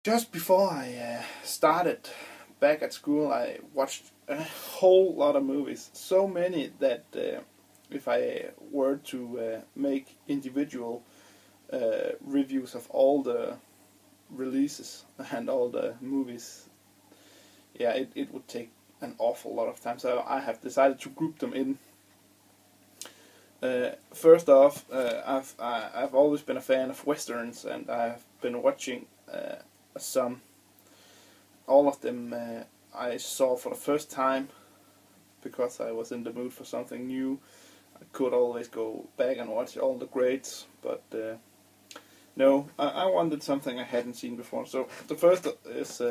Just before I started back at school, I watched a whole lot of movies. So many that if I were to make individual reviews of all the releases and all the movies, yeah, it would take an awful lot of time. So I have decided to group them in. First off, I've always been a fan of westerns, and I've been watching some. All of them I saw for the first time because I was in the mood for something new. I could always go back and watch all the greats, but no, I wanted something I hadn't seen before. So the first is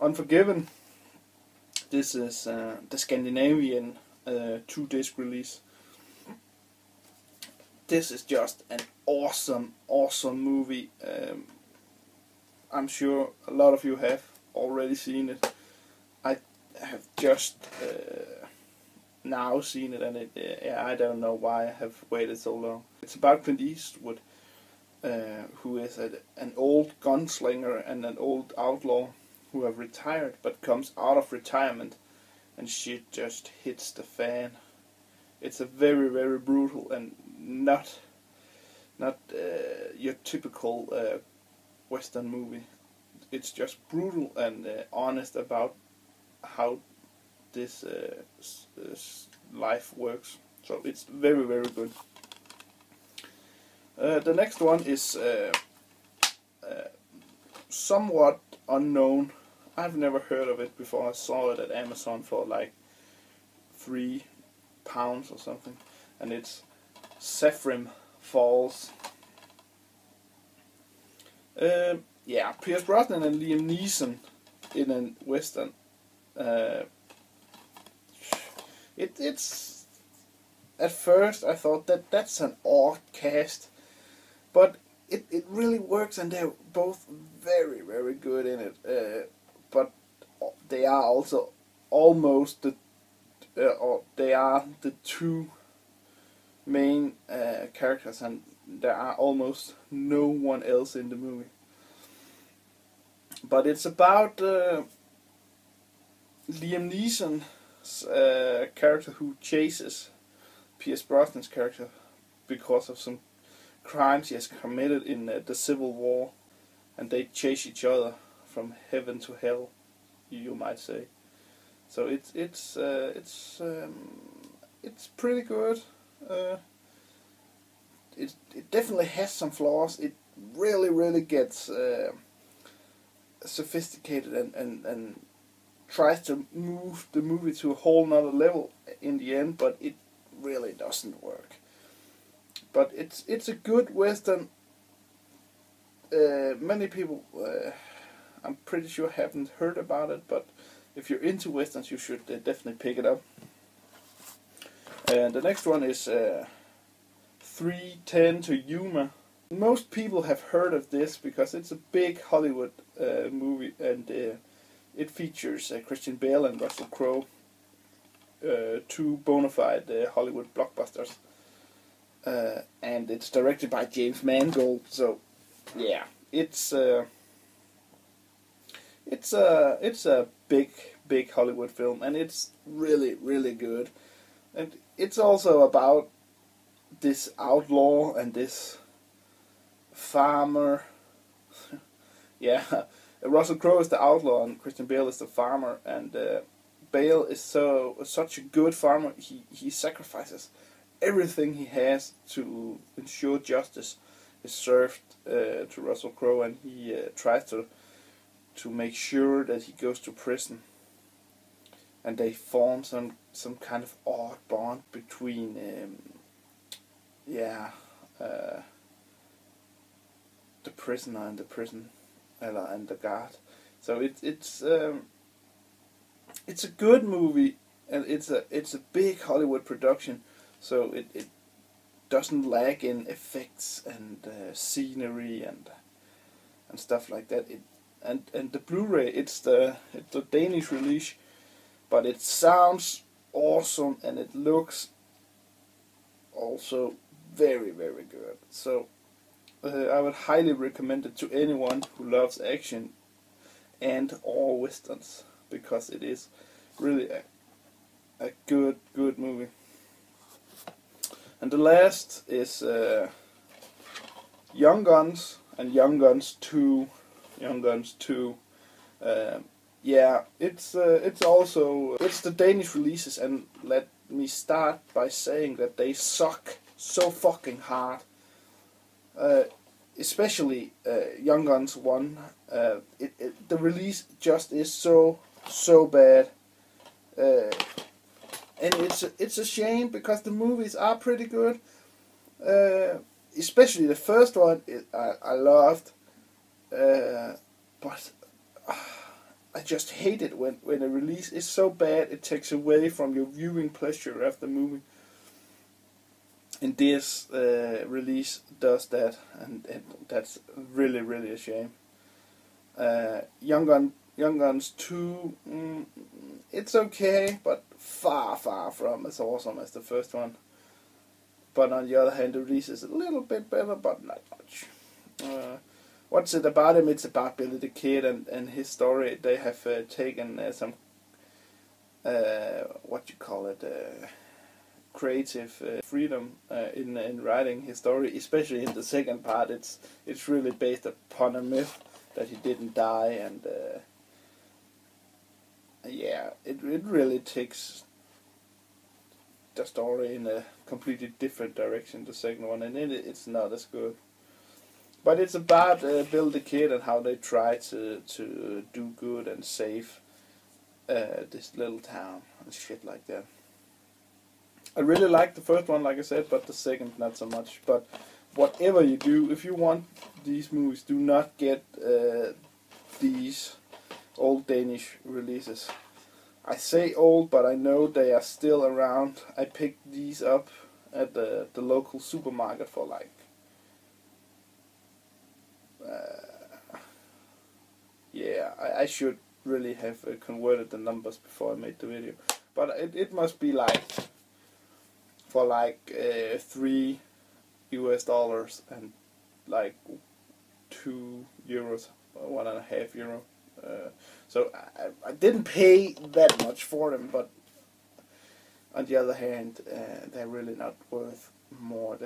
Unforgiven. This is the Scandinavian 2-disc release. This is just an awesome movie. I'm sure a lot of you have already seen it. I have just now seen it, and I don't know why I have waited so long. It's about Clint Eastwood, who is an old gunslinger and an old outlaw who have retired, but comes out of retirement, and shit just hits the fan. It's a very brutal and not your typical Western movie. It's just brutal and honest about how this life works. So it's very good. The next one is somewhat unknown. I've never heard of it before. I saw it at Amazon for like £3 or something, and it's Saffron Falls. Yeah, Pierce Brosnan and Liam Neeson in a western. It's at first I thought that's an odd cast, but it really works, and they're both very good in it. But they are also almost they are the two main characters, and there are almost no one else in the movie. But it's about Liam Neeson's character who chases Pierce Brosnan's character because of some crimes he has committed in the Civil War, and they chase each other from heaven to hell, you might say. So it's pretty good. It definitely has some flaws. It really gets sophisticated and tries to move the movie to a whole nother level in the end, but it really doesn't work. But it's a good Western. Many people, I'm pretty sure, haven't heard about it, but if you're into Westerns, you should definitely pick it up. And the next one is 3:10 to Yuma. Most people have heard of this because it's a big Hollywood movie, and it features Christian Bale and Russell Crowe, two bona fide Hollywood blockbusters. And it's directed by James Mangold. So, yeah, it's a big Hollywood film, and it's really good. And it's also about this outlaw and this farmer. Yeah, Russell Crowe is the outlaw and Christian Bale is the farmer, and Bale is such a good farmer. He sacrifices everything he has to ensure justice is served to Russell Crowe, and he tries to make sure that he goes to prison. And they form some kind of odd bond between the prisoner and the prison and the guard. So it's a good movie, and it's a big Hollywood production. So it doesn't lack in effects and scenery and stuff like that. And the Blu-ray, it's the Danish release, but it sounds awesome, and it looks also very good. So I would highly recommend it to anyone who loves action and or westerns, because it is really a good movie. And the last is Young Guns and Young Guns 2. Young Guns 2. Yeah, it's the Danish releases, and let me start by saying that they suck so fucking hard. Especially Young Guns 1. The release just is so bad. And it's a shame, because the movies are pretty good. Especially the first one, I loved. But I just hate it when a release is so bad it takes away from your viewing pleasure of the movie. And this release does that, and that's really a shame. Young Guns 2, it's okay, but far from as awesome as the first one. But on the other hand, the release is a little bit better, but not much. What's it about him? It's about Billy the Kid and his story. They have taken some, creative freedom in writing his story, especially in the second part. It's really based upon a myth that he didn't die, and yeah, it really takes the story in a completely different direction, the second one, and it's not as good. But it's about Bill the Kid and how they try to do good and save this little town and shit like that. I really like the first one, like I said, but the second not so much. But whatever you do, if you want these movies, do not get these old Danish releases. I say old, but I know they are still around. I picked these up at the local supermarket for like yeah, I should really have converted the numbers before I made the video, but it must be like for like $3 and like €2, €1.50. So I didn't pay that much for them, but on the other hand, they're really not worth more.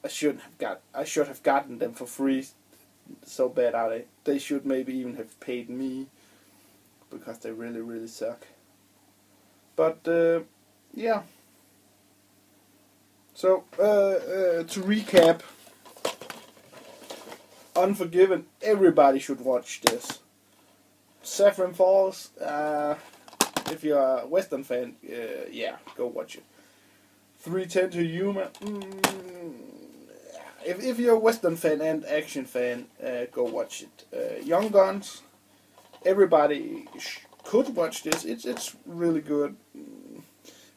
I should have gotten them for free. So bad are they? They should maybe even have paid me, because they really suck. But yeah. So to recap, Unforgiven, everybody should watch this. Saffron Falls, if you're a Western fan, yeah, go watch it. 3:10 to Yuma, if you're a Western fan and action fan, go watch it. Young Guns, everybody could watch this. It's really good.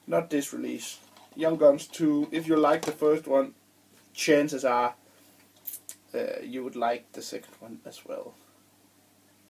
Not this release. Young Guns 2, if you like the first one, chances are you would like the second one as well.